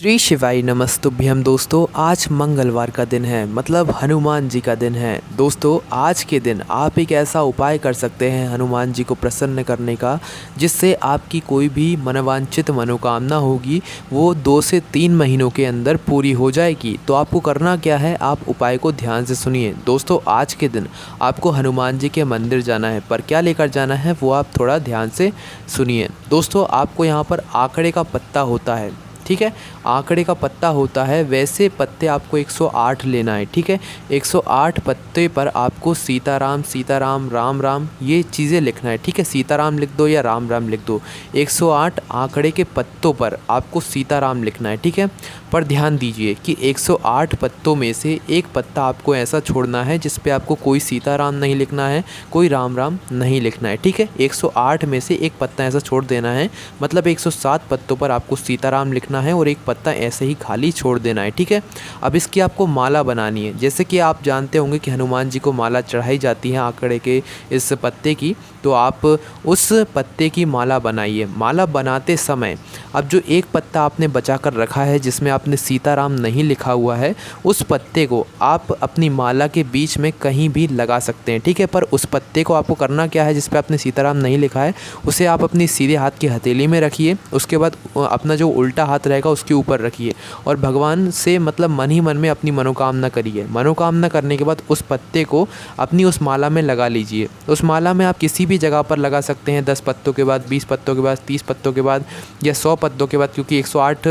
श्री शिवाय नमस्तुभ्यम। दोस्तों आज मंगलवार का दिन है, मतलब हनुमान जी का दिन है। दोस्तों आज के दिन आप एक ऐसा उपाय कर सकते हैं हनुमान जी को प्रसन्न करने का, जिससे आपकी कोई भी मनोवांछित मनोकामना होगी वो 2 से 3 महीनों के अंदर पूरी हो जाएगी। तो आपको करना क्या है, आप उपाय को ध्यान से सुनिए। दोस्तों आज के दिन आपको हनुमान जी के मंदिर जाना है, पर क्या लेकर जाना है वो आप थोड़ा ध्यान से सुनिए। दोस्तों आपको यहाँ पर आंकड़े का पत्ता होता है, ठीक है, आंकड़े का पत्ता होता है। वैसे पत्ते आपको 108 लेना है, ठीक है। 108 पत्ते पर आपको सीताराम सीताराम राम राम ये चीज़ें लिखना है, ठीक है। सीताराम लिख दो या राम राम लिख दो। 108 आंकड़े के पत्तों पर आपको सीताराम लिखना है, ठीक है। पर ध्यान दीजिए कि 108 पत्तों में से एक पत्ता आपको ऐसा छोड़ना है जिस पे आपको कोई सीताराम नहीं लिखना है, कोई राम राम नहीं लिखना है, ठीक है। 108 में से एक पत्ता ऐसा छोड़ देना है, मतलब 107 पत्तों पर आपको सीताराम लिखना है और एक पत्ता ऐसे ही खाली छोड़ देना है, ठीक है। अब इसकी आपको माला बनानी है। जैसे कि आप जानते होंगे कि हनुमान जी को माला चढ़ाई जाती है आंकड़े के इस पत्ते की, तो आप उस पत्ते की माला बनाइए। माला बनाते समय अब जो एक पत्ता आपने बचा कर रखा है जिसमें आपने सीताराम नहीं लिखा हुआ है, उस पत्ते को आप अपनी माला के बीच में कहीं भी लगा सकते हैं, ठीक है। पर उस पत्ते को आपको करना क्या है, जिस पे आपने सीताराम नहीं लिखा है उसे आप अपनी सीधे हाथ की हथेली में रखिए। उसके बाद अपना जो उल्टा हाथ रहेगा उसके ऊपर रखिए और भगवान से मतलब मन ही मन में अपनी मनोकामना करिए। मनोकामना करने के बाद उस पत्ते को अपनी उस माला में लगा लीजिए। उस माला में आप किसी भी जगह पर लगा सकते हैं, 10 पत्तों के बाद, 20 पत्तों के बाद, 30 पत्तों के बाद या 100 पत्तों के बाद, क्योंकि 108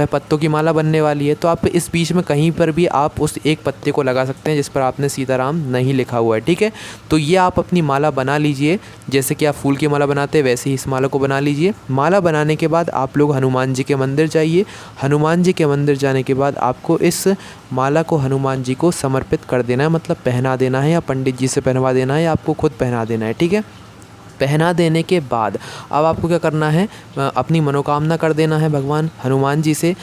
पत्तों की माला बनने वाली है। तो आप इस बीच में कहीं पर भी आप उस एक पत्ते को लगा सकते हैं जिस पर आपने सीताराम नहीं लिखा हुआ है, ठीक है। तो ये आप अपनी माला बना लीजिए, जैसे कि आप फूल की माला बनाते हैं वैसे ही इस माला को बना लीजिए। माला बनाने के बाद आप लोग हनुमान जी के मंदिर जाइए। हनुमान जी के मंदिर जाने के बाद आपको इस माला को हनुमान जी को समर्पित कर देना है, मतलब पहना देना है, या पंडित जी से पहनवा देना है, या आपको खुद पहना देना है, ठीक है। पहना देने के बाद अब आपको क्या करना है, अपनी मनोकामना कर देना है भगवान हनुमान जी से।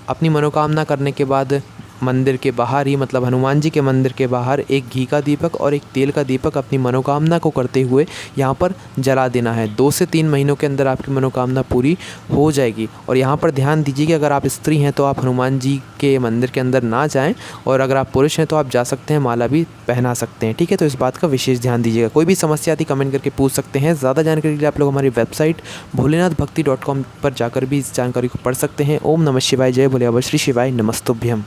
अपनी मनोकामना करने के बाद मंदिर के बाहर ही, मतलब हनुमान जी के मंदिर के बाहर एक घी का दीपक और एक तेल का दीपक अपनी मनोकामना को करते हुए यहाँ पर जला देना है। 2 से 3 महीनों के अंदर आपकी मनोकामना पूरी हो जाएगी। और यहाँ पर ध्यान दीजिए कि अगर आप स्त्री हैं तो आप हनुमान जी के मंदिर के अंदर ना जाएं, और अगर आप पुरुष हैं तो आप जा सकते हैं, माला भी पहना सकते हैं, ठीक है। तो इस बात का विशेष ध्यान दीजिएगा। कोई भी समस्या आती कमेंट करके पूछ सकते हैं। ज़्यादा जानकारी के लिए आप लोग हमारी वेबसाइट भोलेनाथभक्ति.com पर जाकर भी इस जानकारी को पढ़ सकते हैं। ओम नमः शिवाय, जय भोले, श्री शिवाय नमस्तुभ्यम।